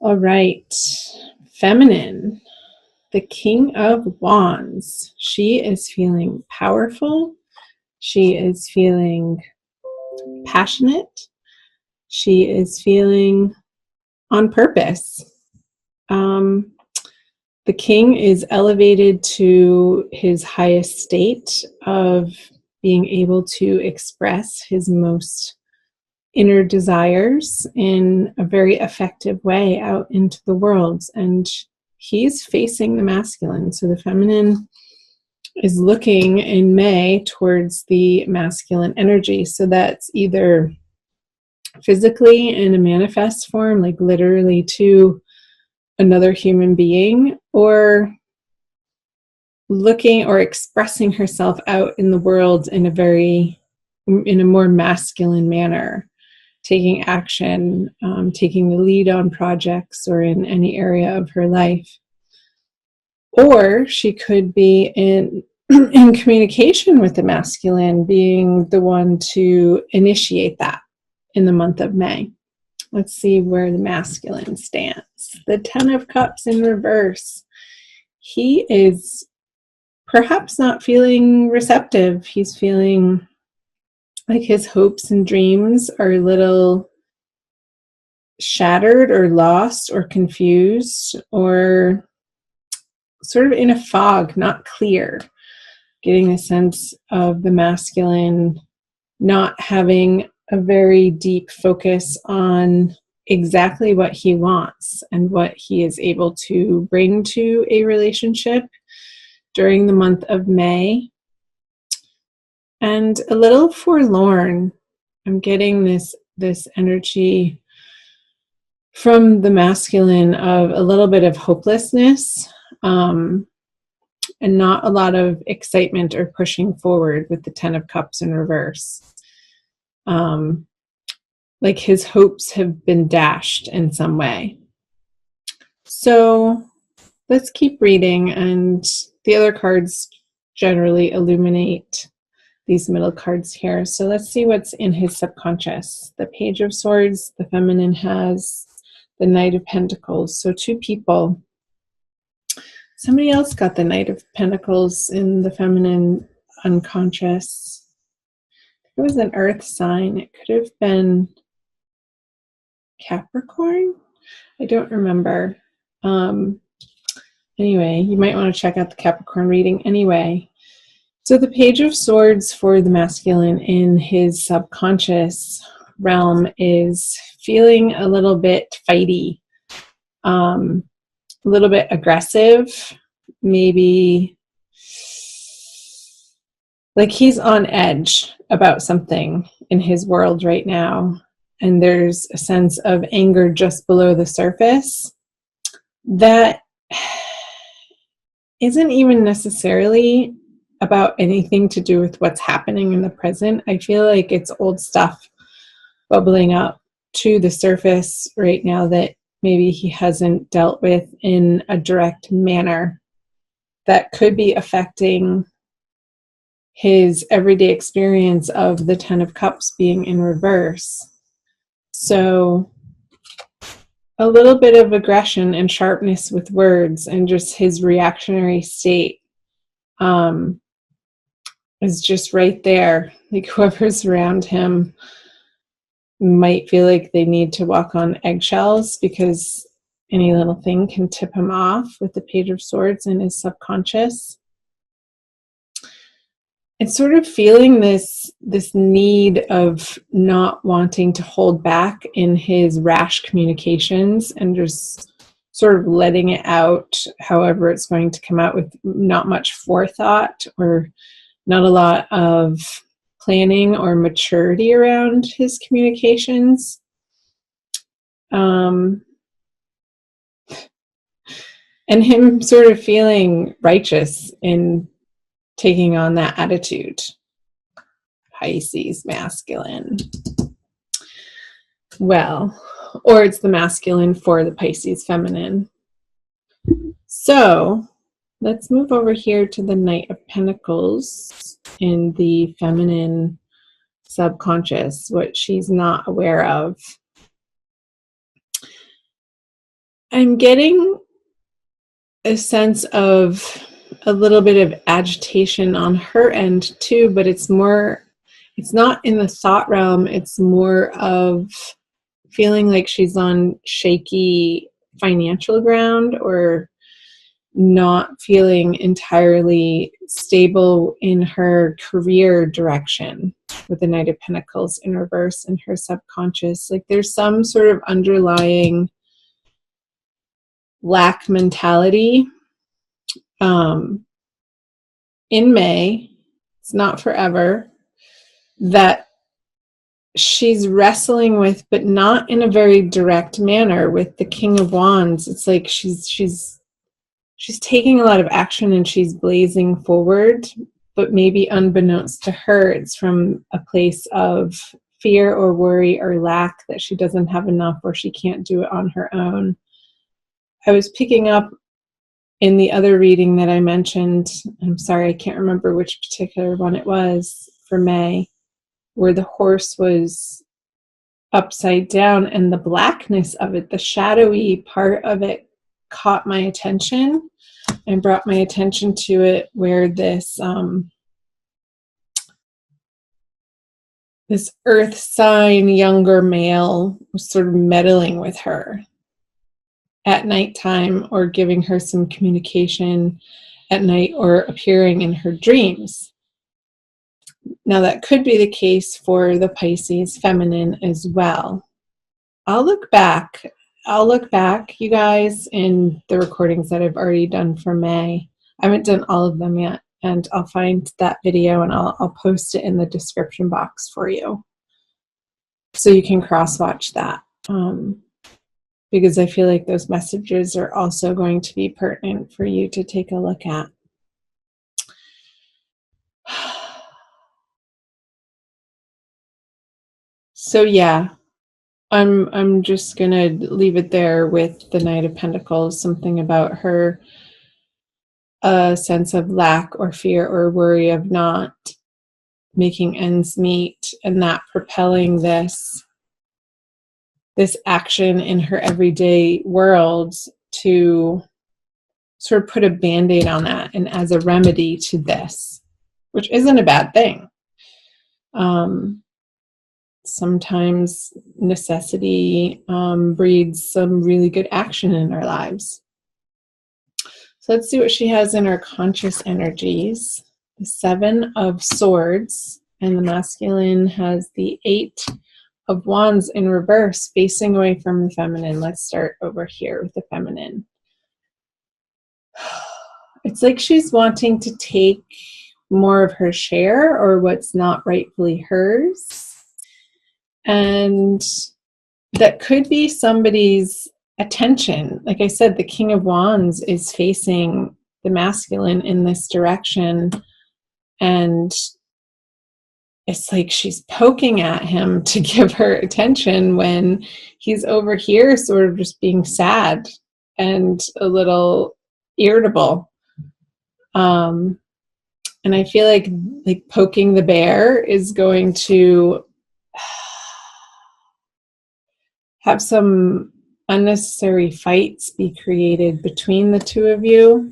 All right. Feminine, the King of Wands. She is feeling powerful. She is feeling passionate. She is feeling on purpose. The king is elevated to his highest state of being able to express his most inner desires in a very effective way out into the world. And he's facing the masculine. So the feminine is looking in May towards the masculine energy. So that's either physically in a manifest form, like literally to another human being, or looking or expressing herself out in the world in a more masculine manner, taking action, taking the lead on projects or in any area of her life. Or she could be in communication with the masculine, being the one to initiate that in the month of May. Let's see where the masculine stands. The Ten of Cups in reverse. He is perhaps not feeling receptive. He's feeling like his hopes and dreams are a little shattered or lost or confused or sort of in a fog, not clear. Getting a sense of the masculine not having a very deep focus on exactly what he wants and what he is able to bring to a relationship during the month of May. And a little forlorn. I'm getting this energy from the masculine of a little bit of hopelessness, and not a lot of excitement or pushing forward with the Ten of Cups in reverse. Like his hopes have been dashed in some way. So let's keep reading, and the other cards generally illuminate these middle cards here. So let's see what's in his subconscious. The Page of Swords, the feminine has the Knight of Pentacles. So two people. Somebody else got the Knight of Pentacles in the feminine unconscious. It was an earth sign. It could have been Capricorn. I don't remember. Anyway, you might want to check out the Capricorn reading anyway. So the Page of Swords for the masculine in his subconscious realm is feeling a little bit fighty, a little bit aggressive, maybe like he's on edge about something in his world right now. And there's a sense of anger just below the surface that isn't even necessarily about anything to do with what's happening in the present. I feel like it's old stuff bubbling up to the surface right now that maybe he hasn't dealt with in a direct manner that could be affecting his everyday experience of the Ten of Cups being in reverse. So a little bit of aggression and sharpness with words and just his reactionary state is just right there. Like whoever's around him might feel like they need to walk on eggshells because any little thing can tip him off with the Page of Swords in his subconscious. It's sort of feeling this need of not wanting to hold back in his rash communications and just sort of letting it out however it's going to come out, with not much forethought or not a lot of planning or maturity around his communications. And him sort of feeling righteous in taking on that attitude. Pisces masculine. Well, or it's the masculine for the Pisces feminine. So let's move over here to the Knight of Pentacles in the feminine subconscious, what she's not aware of. I'm getting a sense of a little bit of agitation on her end too, but it's not in the thought realm. It's more of feeling like she's on shaky financial ground, or not feeling entirely stable in her career direction with the Knight of Pentacles in reverse in her subconscious. Like there's some sort of underlying lack mentality in May, it's not forever, that she's wrestling with, but not in a very direct manner. With the King of Wands, it's like she's taking a lot of action and she's blazing forward, but maybe unbeknownst to her, it's from a place of fear or worry or lack, that she doesn't have enough or she can't do it on her own. I was picking up in the other reading that I mentioned, I'm sorry, I can't remember which particular one it was for May, where the horse was upside down and the blackness of it, the shadowy part of it, caught my attention and brought my attention to it, where this earth sign younger male was sort of meddling with her at nighttime, or giving her some communication at night, or appearing in her dreams. Now that could be the case for the Pisces feminine as well. I'll look back, you guys, in the recordings that I've already done for May. I haven't done all of them yet, and I'll find that video and I'll post it in the description box for you, so you can cross-watch that. Because I feel like those messages are also going to be pertinent for you to take a look at. So yeah, I'm just gonna leave it there with the Knight of Pentacles, something about her, a sense of lack or fear or worry of not making ends meet, and that propelling this action in her everyday world to sort of put a band-aid on that, and as a remedy to this, which isn't a bad thing. Sometimes necessity breeds some really good action in our lives. So let's see what she has in her conscious energies. The 7 of Swords, and the masculine has the 8 of Wands in reverse, facing away from the feminine. Let's start over here with the feminine. It's like she's wanting to take more of her share, or what's not rightfully hers. And that could be somebody's attention. Like I said, the King of Wands is facing the masculine in this direction, and it's like she's poking at him to give her attention when he's over here sort of just being sad and a little irritable. And I feel like poking the bear is going to have some unnecessary fights be created between the two of you.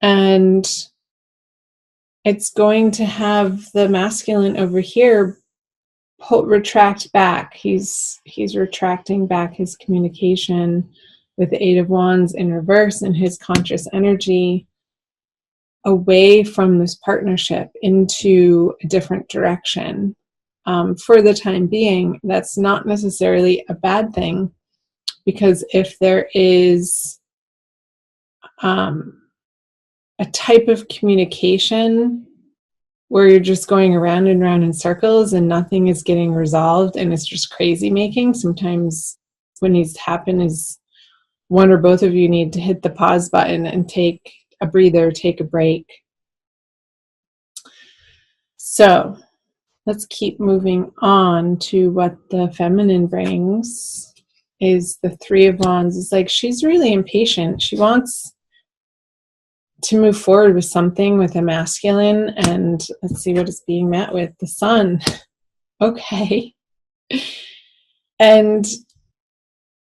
And it's going to have the masculine over here retract back. He's retracting back his communication with the 8 of Wands in reverse and his conscious energy away from this partnership into a different direction. For the time being, that's not necessarily a bad thing, because if there is a type of communication where you're just going around and around in circles and nothing is getting resolved and it's just crazy making, sometimes what needs to happen is one or both of you need to hit the pause button and take a breather, take a break. So let's keep moving on to what the feminine brings. Is the 3 of Wands. It's like she's really impatient. She wants to move forward with something with a masculine, and let's see what it's being met with. The Sun. Okay. And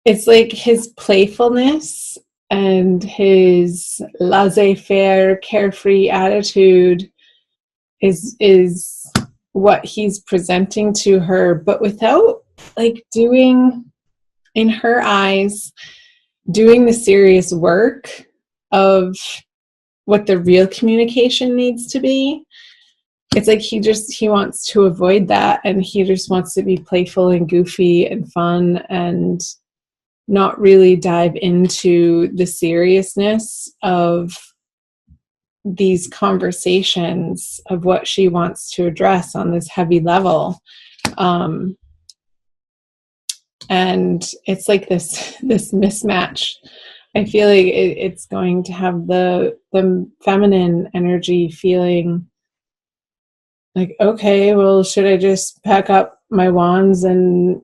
it's like his playfulness and his laissez-faire, carefree attitude is what he's presenting to her, but without like doing, in her eyes, doing the serious work of what the real communication needs to be. It's like he wants to avoid that, and he just wants to be playful and goofy and fun and not really dive into the seriousness of these conversations of what she wants to address on this heavy level. And it's like this mismatch. I feel like it's going to have the feminine energy feeling like, okay, well, should I just pack up my wands and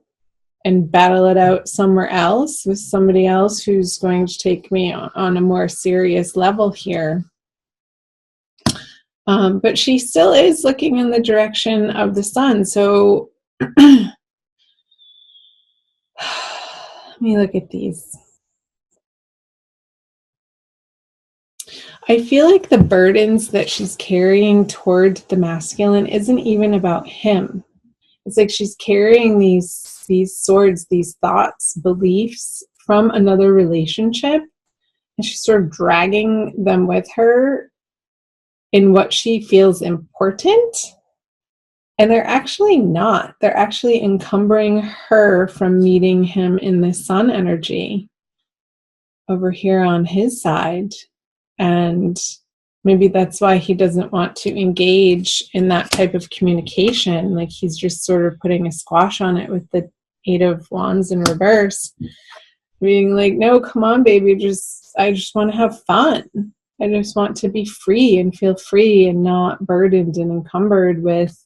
battle it out somewhere else with somebody else who's going to take me on a more serious level here? But she still is looking in the direction of the sun. So let me look at these. I feel like the burdens that she's carrying toward the masculine isn't even about him. It's like she's carrying these swords, these thoughts, beliefs from another relationship, and she's sort of dragging them with her in what she feels important. And they're actually not. They're actually encumbering her from meeting him in the sun energy over here on his side. And maybe that's why he doesn't want to engage in that type of communication. Like he's just sort of putting a squash on it with the 8 of Wands in reverse. Being like, no, come on, baby. I just want to have fun. I just want to be free and feel free and not burdened and encumbered with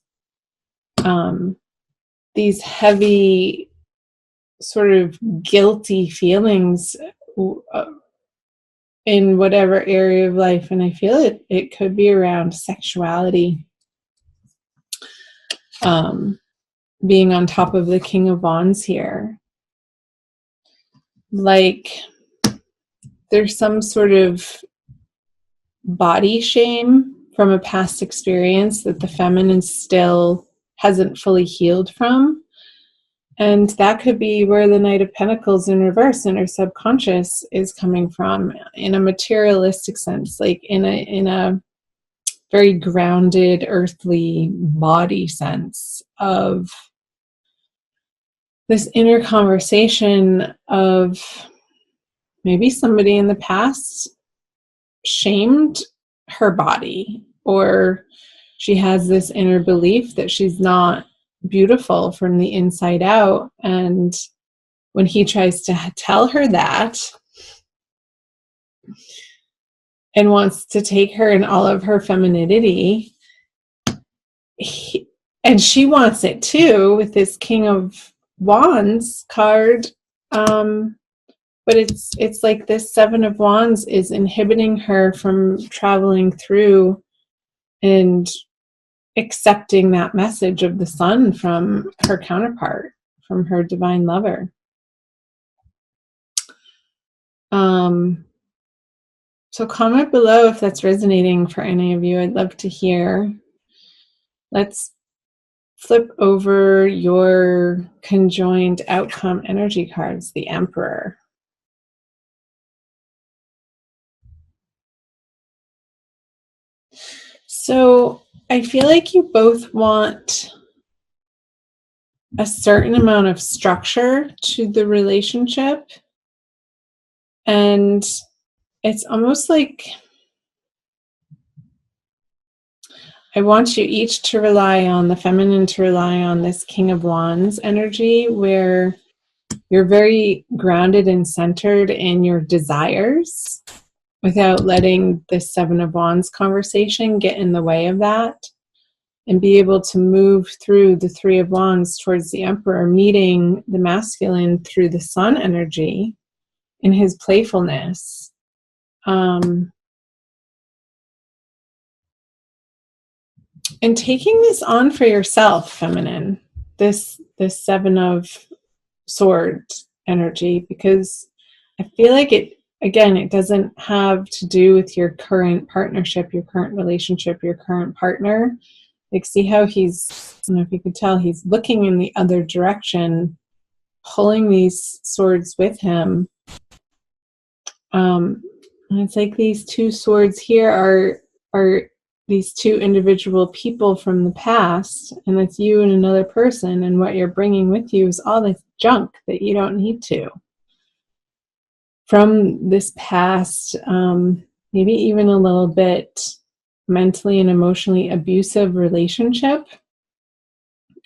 these heavy sort of guilty feelings in whatever area of life. And I feel it could be around sexuality, being on top of the King of Wands here. Like there's some sort of body shame from a past experience that the feminine still hasn't fully healed from. And that could be where the Knight of Pentacles in reverse in her subconscious is coming from, in a materialistic sense, like in a very grounded, earthly body sense of this inner conversation of maybe somebody in the past shamed her body, or she has this inner belief that she's not beautiful from the inside out. And when he tries to tell her that and wants to take her in all of her femininity, and she wants it too with this King of Wands card, but it's like this 7 of Wands is inhibiting her from traveling through and accepting that message of the sun from her counterpart, from her divine lover. So comment below if that's resonating for any of you. I'd love to hear. Let's flip over your conjoined outcome energy cards, the Emperor. So I feel like you both want a certain amount of structure to the relationship. And it's almost like I want you each to rely on the feminine, to rely on this King of Wands energy, where you're very grounded and centered in your desires without letting this 7 of Wands conversation get in the way of that, and be able to move through the 3 of Wands towards the Emperor, meeting the masculine through the sun energy in his playfulness. And taking this on for yourself, feminine, this 7 of Swords, energy, because I feel like it, again, it doesn't have to do with your current partnership, your current relationship, your current partner. Like, see how he's, I don't know if you could tell, he's looking in the other direction, pulling these swords with him. And it's like these two swords here are these two individual people from the past, and it's you and another person, and what you're bringing with you is all this junk that you don't need to. From this past, maybe even a little bit mentally and emotionally abusive relationship.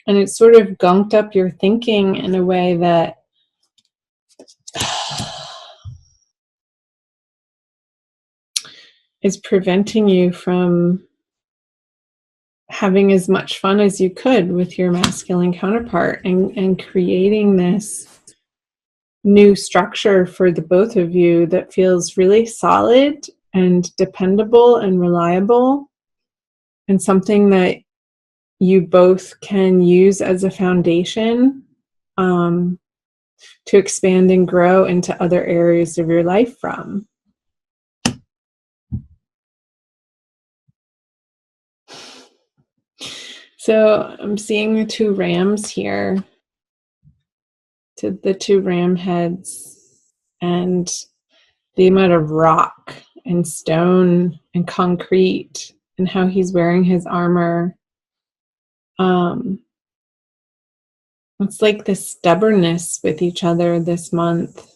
And it sort of gunked up your thinking in a way that is preventing you from having as much fun as you could with your masculine counterpart, and creating this new structure for the both of you that feels really solid and dependable and reliable, and something that you both can use as a foundation to expand and grow into other areas of your life from. So I'm seeing the two rams here, to the two ram heads, and the amount of rock and stone and concrete, and how he's wearing his armor. It's like this stubbornness with each other this month,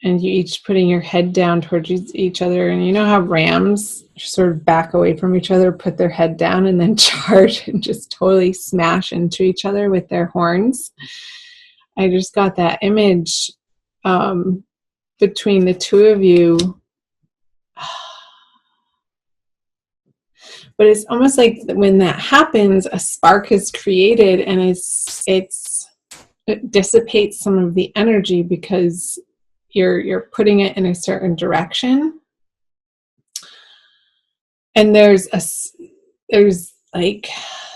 and you each putting your head down towards each other. And you know how rams sort of back away from each other, put their head down, and then charge and just totally smash into each other with their horns. I just got that image between the two of you. But it's almost like when that happens, a spark is created, and it dissipates some of the energy because you're putting it in a certain direction. And there's like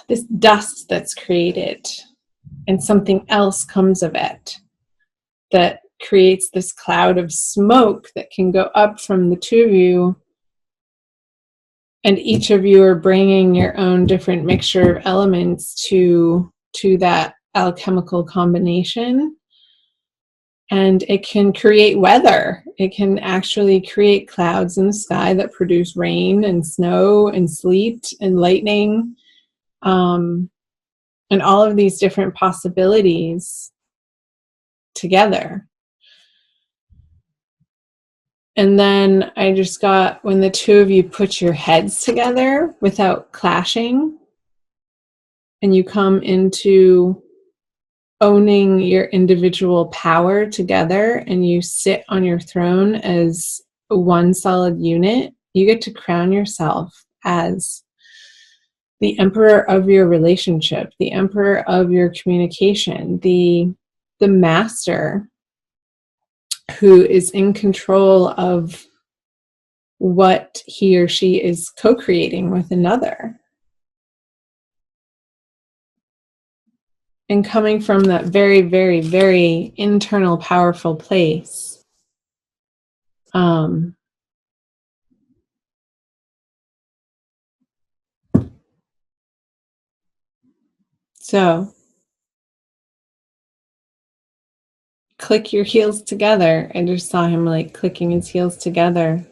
this dust that's created, and something else comes of it that creates this cloud of smoke that can go up from the two of you. And each of you are bringing your own different mixture of elements to that alchemical combination. And it can create weather. It can actually create clouds in the sky that produce rain and snow and sleet and lightning, and all of these different possibilities together. And then I just got, when the two of you put your heads together without clashing, and you come into owning your individual power together, and you sit on your throne as one solid unit, you get to crown yourself as the emperor of your relationship, the emperor of your communication, the master who is in control of what he or she is co-creating with another. And coming from that very, very, very internal, powerful place. So click your heels together. I just saw him like clicking his heels together.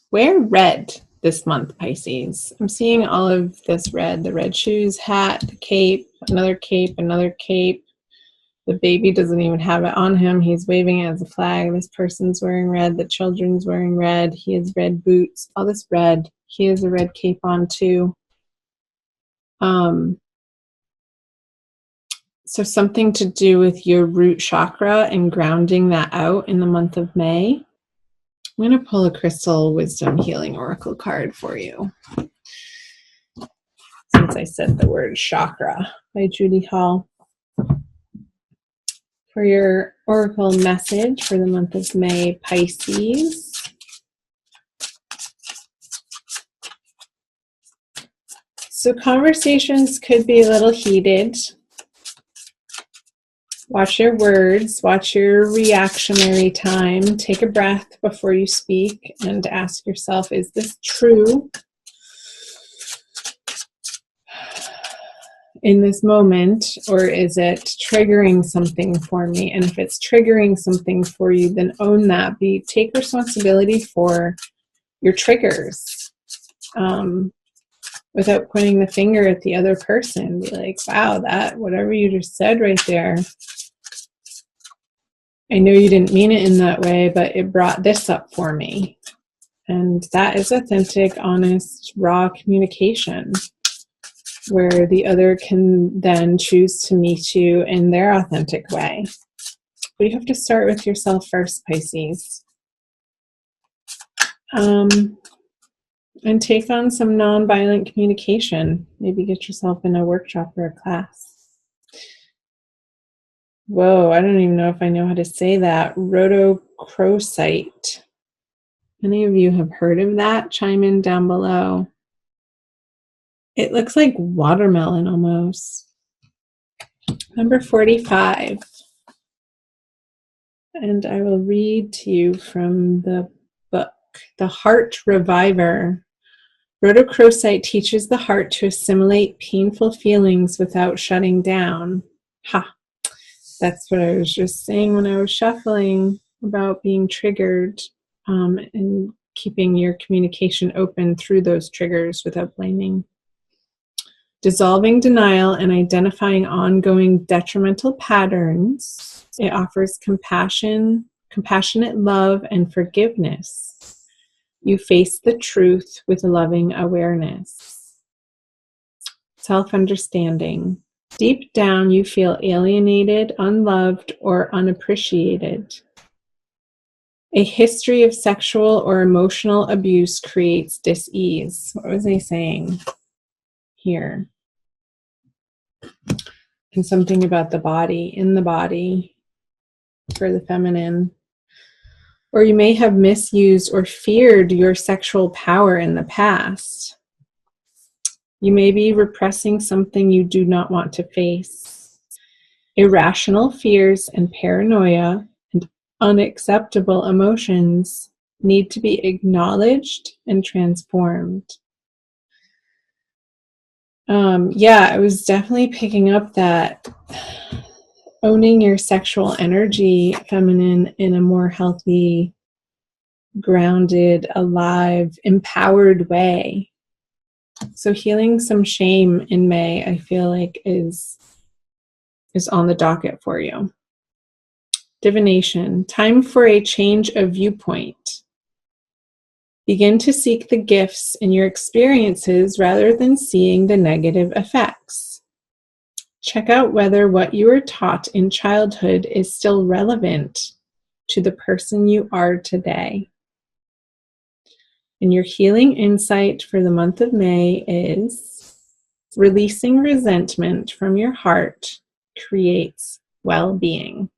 Wear red this month, Pisces. I'm seeing all of this red, the red shoes, hat, the cape, another cape, another cape. The baby doesn't even have it on him. He's waving it as a flag. This person's wearing red. The children's wearing red. He has red boots. All this red. He has a red cape on too. So something to do with your root chakra and grounding that out in the month of May. I'm going to pull a Crystal Wisdom Healing Oracle card for you, since I said the word chakra, by Judy Hall. For your oracle message for the month of May, Pisces. So conversations could be a little heated. Watch your words, watch your reactionary time. Take a breath before you speak and ask yourself, is this true in this moment, or is it triggering something for me? And if it's triggering something for you, then own that. Take responsibility for your triggers without pointing the finger at the other person. Be like, wow, that whatever you just said right there, I know you didn't mean it in that way, but it brought this up for me. And that is authentic, honest, raw communication, where the other can then choose to meet you in their authentic way. But you have to start with yourself first, Pisces. And take on some nonviolent communication. Maybe get yourself in a workshop or a class. Whoa, I don't even know if I know how to say that. Rhodochrosite. Any of you have heard of that? Chime in down below. It looks like watermelon almost. Number 45. And I will read to you from the book, The Heart Reviver. Rhodochrosite teaches the heart to assimilate painful feelings without shutting down. Ha! That's what I was just saying when I was shuffling about being triggered and keeping your communication open through those triggers without blaming. Dissolving denial and identifying ongoing detrimental patterns. It offers compassion, compassionate love, and forgiveness. You face the truth with loving awareness. Self-understanding. Deep down, you feel alienated, unloved, or unappreciated. A history of sexual or emotional abuse creates dis-ease. What was I saying here? And something about the body, in the body, for the feminine. Or you may have misused or feared your sexual power in the past. You may be repressing something you do not want to face. Irrational fears and paranoia and unacceptable emotions need to be acknowledged and transformed. I was definitely picking up that owning your sexual energy, feminine, in a more healthy, grounded, alive, empowered way. So healing some shame in May, I feel like is on the docket for you. Divination, time for a change of viewpoint. Begin to seek the gifts in your experiences rather than seeing the negative effects. Check out whether what you were taught in childhood is still relevant to the person you are today. And your healing insight for the month of May is releasing resentment from your heart creates well-being.